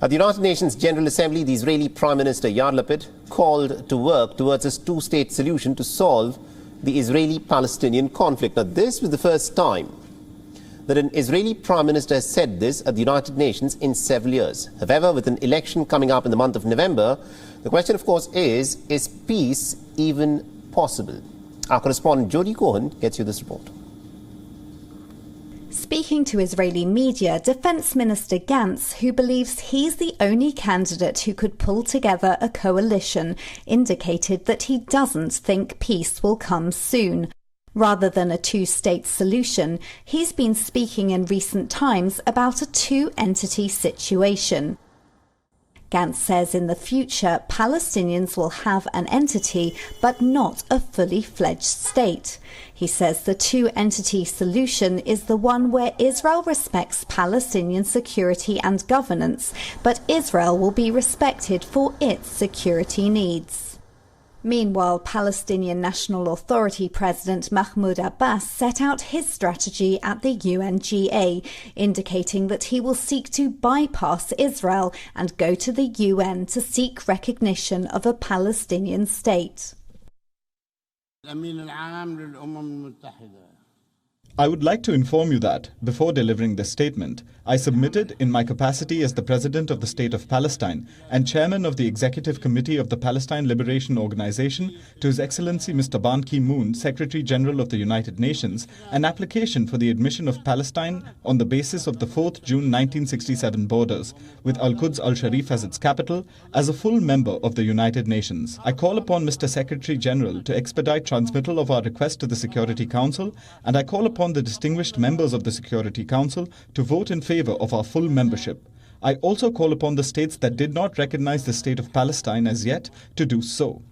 At the United Nations General Assembly, the Israeli Prime Minister Yair Lapid called to work towards a two-state solution to solve the Israeli-Palestinian conflict. Now, this was the first time that an Israeli Prime Minister has said this at the United Nations in several years. However, with an election coming up in the month of November, the question, of course, is peace even possible? Our correspondent Jody Cohen gets you this report. Speaking to Israeli media, Defence Minister Gantz, who believes he's the only candidate who could pull together a coalition, indicated that he doesn't think peace will come soon. Rather than a two-state solution, he's been speaking in recent times about a two-entity situation. Gantz says in the future, Palestinians will have an entity, but not a fully fledged state. He says the two-entity solution is the one where Israel respects Palestinian security and governance, but Israel will be respected for its security needs. Meanwhile, Palestinian National Authority President Mahmoud Abbas set out his strategy at the UNGA, indicating that he will seek to bypass Israel and go to the UN to seek recognition of a Palestinian state. I would like to inform you that, before delivering this statement, I submitted, in my capacity as the President of the State of Palestine and Chairman of the Executive Committee of the Palestine Liberation Organization, to His Excellency Mr. Ban Ki-moon, Secretary General of the United Nations, an application for the admission of Palestine on the basis of the 4th June 1967 borders, with Al-Quds Al-Sharif as its capital, as a full member of the United Nations. I call upon Mr. Secretary General to expedite transmittal of our request to the Security Council, and I call upon the distinguished members of the Security Council to vote in favor of our full membership. I also call upon the states that did not recognize the state of Palestine as yet to do so.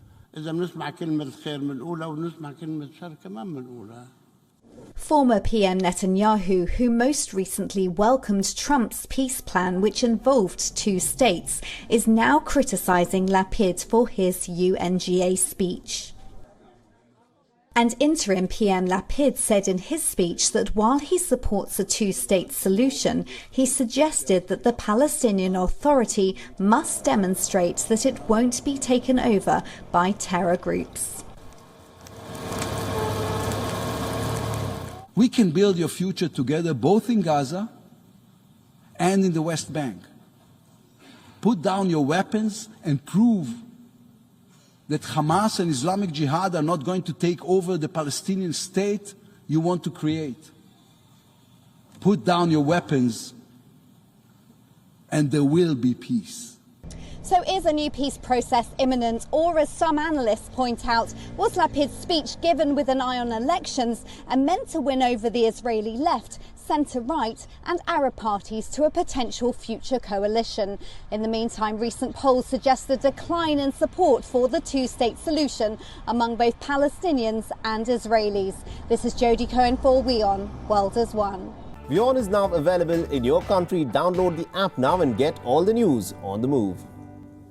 Former PM Netanyahu, who most recently welcomed Trump's peace plan, which involved two states, is now criticizing Lapid for his UNGA speech. And interim PM Lapid said in his speech that while he supports a two-state solution, he suggested that the Palestinian Authority must demonstrate that it won't be taken over by terror groups. We can build your future together both in Gaza and in the West Bank. Put down your weapons and prove that Hamas and Islamic Jihad are not going to take over the Palestinian state you want to create. Put down your weapons and there will be peace. So is a new peace process imminent, or as some analysts point out, was Lapid's speech given with an eye on elections and meant to win over the Israeli left, centre-right and Arab parties to a potential future coalition? In the meantime, recent polls suggest a decline in support for the two-state solution among both Palestinians and Israelis. This is Jody Cohen for WION World as One. WION is now available in your country. Download the app now and get all the news on the move.